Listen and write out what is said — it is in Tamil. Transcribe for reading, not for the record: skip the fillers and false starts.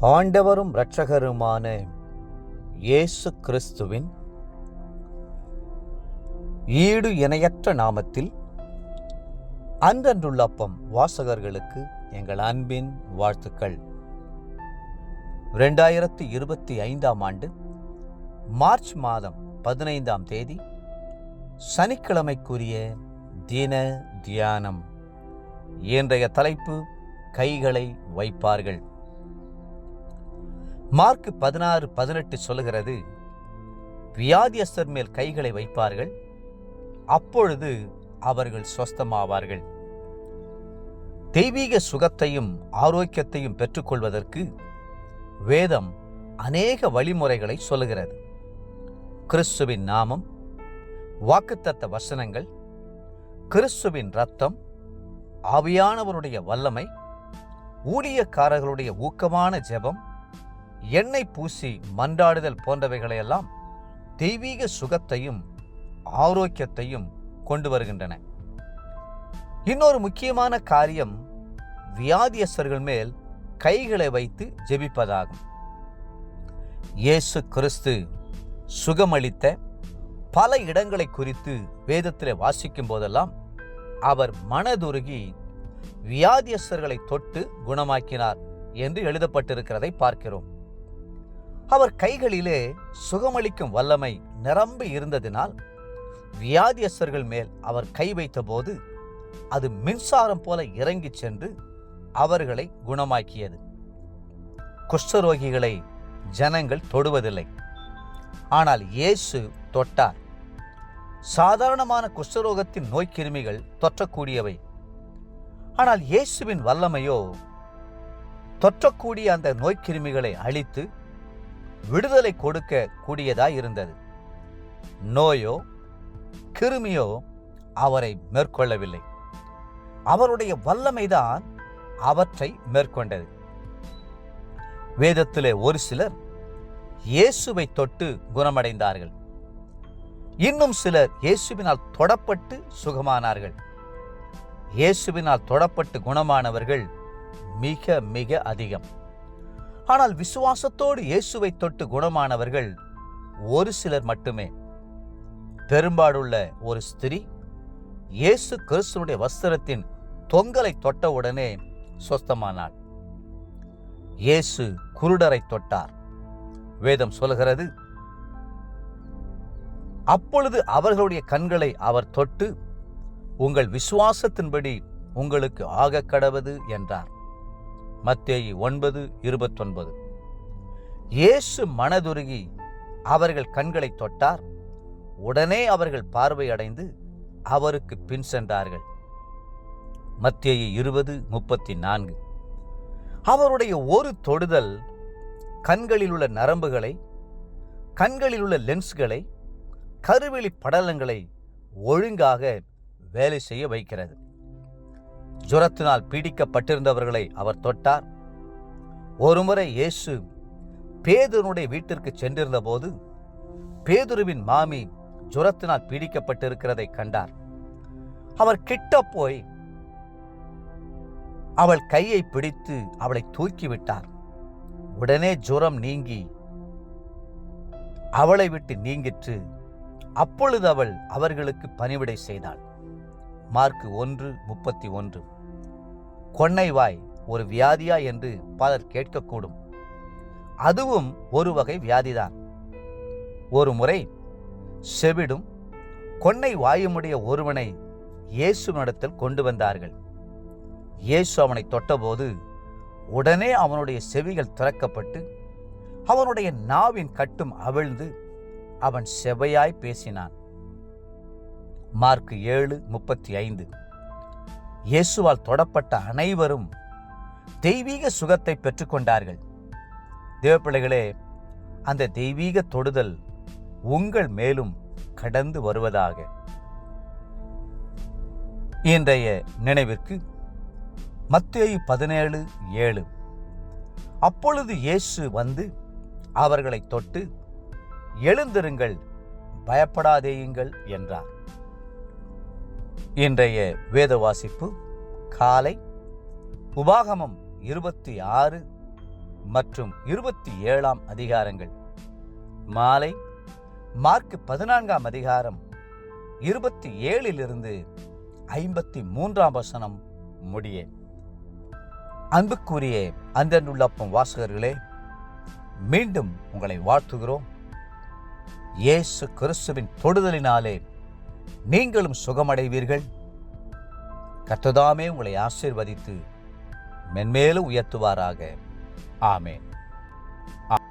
ஆண்டவரும் இரட்சகருமான இயேசு கிறிஸ்துவின் ஈடு இணையற்ற நாமத்தில் அன்றன்றுள்ள அப்பம் வாசகர்களுக்கு எங்கள் அன்பின் வாழ்த்துக்கள். 2025 ஆண்டு மார்ச் மாதம் 15ஆம் தேதி சனிக்கிழமைக்குரிய தின தியானம். இன்றைய தலைப்பு கைகளை வைப்பார்கள். மார்க் 16:18 சொல்லுகிறது, வியாதியஸ்தர் மேல் கைகளை வைப்பார்கள், அப்பொழுது அவர்கள் சொஸ்தமாவார்கள். தெய்வீக சுகத்தையும் ஆரோக்கியத்தையும் பெற்றுக்கொள்வதற்கு வேதம் அநேக வழிமுறைகளை சொல்லுகிறது. கிறிஸ்துவின் நாமம், வாக்குத்தத்த வசனங்கள், கிறிஸ்துவின் இரத்தம், ஆவியானவருடைய வல்லமை, ஊழியக்காரர்களுடைய ஊக்கமான ஜெபம், எண்ணெய் பூசி மன்றாடுதல் போன்றவைகளையெல்லாம் தெய்வீக சுகத்தையும் ஆரோக்கியத்தையும் கொண்டு வருகின்றன. இன்னொரு முக்கியமான காரியம் வியாதியஸ்தர்கள் மேல் கைகளை வைத்து ஜெபிப்பதாகும். இயேசு கிறிஸ்து சுகமளித்த பல இடங்களை குறித்து வேதத்திலே வாசிக்கும் போதெல்லாம் அவர் மனதுருகி வியாதியஸ்தர்களை தொட்டு குணமாக்கினார் என்று எழுதப்பட்டிருக்கிறதை பார்க்கிறோம். அவர் கைகளிலே சுகமளிக்கும் வல்லமை நிரம்பி இருந்ததினால் வியாதியஸ்தர்கள் மேல் அவர் கை வைத்த போது அது மின்சாரம் போல இறங்கி சென்று அவர்களை குணமாக்கியது. குஷ்டரோகிகளை ஜனங்கள் தொடுவதில்லை, ஆனால் இயேசு தொட்டார். சாதாரணமான குஷ்டரோகத்தின் நோய்க்கிருமிகள் தொற்றக்கூடியவை, ஆனால் இயேசுவின் வல்லமையோ தொற்றக்கூடிய அந்த நோய்க்கிருமிகளை அழித்து விடுதலை கொடுக்க கூடியதாய் இருந்தது. நோயோ கிருமியோ அவரை மேற்கொள்ளவில்லை, அவருடைய வல்லமைதான் அவற்றை மேற்கொண்டது. வேதத்திலே ஒரு சிலர் இயேசுவை தொட்டு குணமடைந்தார்கள், இன்னும் சிலர் இயேசுவினால் தொடப்பட்டு சுகமானார்கள். இயேசுவினால் தொடப்பட்டு குணமானவர்கள் மிக மிக அதிகம். ஆனால் விசுவாசத்தோடு இயேசுவை தொட்டு குணமானவர்கள் ஒரு சிலர் மட்டுமே. பெரும்பாலுள்ள ஒரு ஸ்திரீ இயேசு கிறிஸ்துவுடைய வஸ்திரத்தின் தொங்கலை தொட்டவுடனே சொஸ்தமானாள். இயேசு குருடரை தொட்டார். வேதம் சொல்கிறது, அப்பொழுது அவர்களுடைய கண்களை அவர் தொட்டு, உங்கள் விசுவாசத்தின்படி உங்களுக்கு ஆக கடவது என்றார். மத்தேயு 9:29. இயேசு மனதுருகி அவர்கள் கண்களை தொட்டார். உடனே அவர்கள் பார்வையடைந்து அவருக்கு பின் சென்றார்கள். மத்தேயு 20:34. அவருடைய ஒரு தொடுதல் கண்களில் உள்ள நரம்புகளை, கண்களில் உள்ள லென்ஸ்களை, கருவெளி படலங்களை ஒழுங்காக வேலை செய்ய வைக்கிறது. ஜுரத்தினால் பீடிக்கப்பட்டிருந்தவர்களை அவர் தொட்டார். ஒருமுறை இயேசு பேதுருடைய வீட்டிற்கு சென்றிருந்த போது பேதுருவின் மாமி ஜுரத்தினால் பீடிக்கப்பட்டிருக்கிறதை கண்டார். அவர் கிட்ட போய் அவள் கையை பிடித்து அவளை தூக்கிவிட்டார். உடனே ஜுரம் நீங்கி அவளை விட்டு நீங்கிற்று. அப்பொழுது அவள் அவர்களுக்கு பணிவிடை செய்தாள். மார்க் 1:31. கொன்னைவாய் ஒரு வியாதியா என்று பலர் கேட்கக்கூடும். அதுவும் ஒரு வகை வியாதிதான். ஒரு முறை செவிடும் கொன்னை வாயுமுடைய ஒருவனை இயேசுவினிடத்தில் கொண்டு வந்தார்கள். இயேசு அவனை தொட்டபோது உடனே அவனுடைய செவிகள் திறக்கப்பட்டு அவனுடைய நாவின் கட்டும் அவிழ்ந்து அவன் செவையாய் பேசினான். மார்க் 7:35. இயேசுவால் தொடப்பட்ட அனைவரும் தெய்வீக சுகத்தை பெற்றுக்கொண்டார்கள். தேவப்பிள்ளைகளே, அந்த தெய்வீக தொடுதல் உங்கள் மேலும் கடந்து வருவதாக. இன்றைய நினைவிற்கு மத்தேயு 17:7. அப்பொழுது இயேசு வந்து அவர்களை தொட்டு, எழுந்திருங்கள், பயப்படாதேயுங்கள் என்றார். இன்றைய வேத வாசிப்பு காலை உபாகமம் மற்றும் 27ஆம் அதிகாரங்கள். மாலை மார்க் 14ஆம் அதிகாரம் 27 53 வசனம் முடிய. அன்புக்குரிய அன்றனுள்ளப்பம் வாசகர்களே, மீண்டும் உங்களை வாழ்த்துகிறோம். இயேசு கிறிஸ்துவின் தொடுதலினாலே நீங்களும் சுகமடைவீர்கள். கர்த்தர் தாமே உங்களை ஆசீர்வதித்து மென்மேலும் உயர்த்துவாராக. ஆமென்.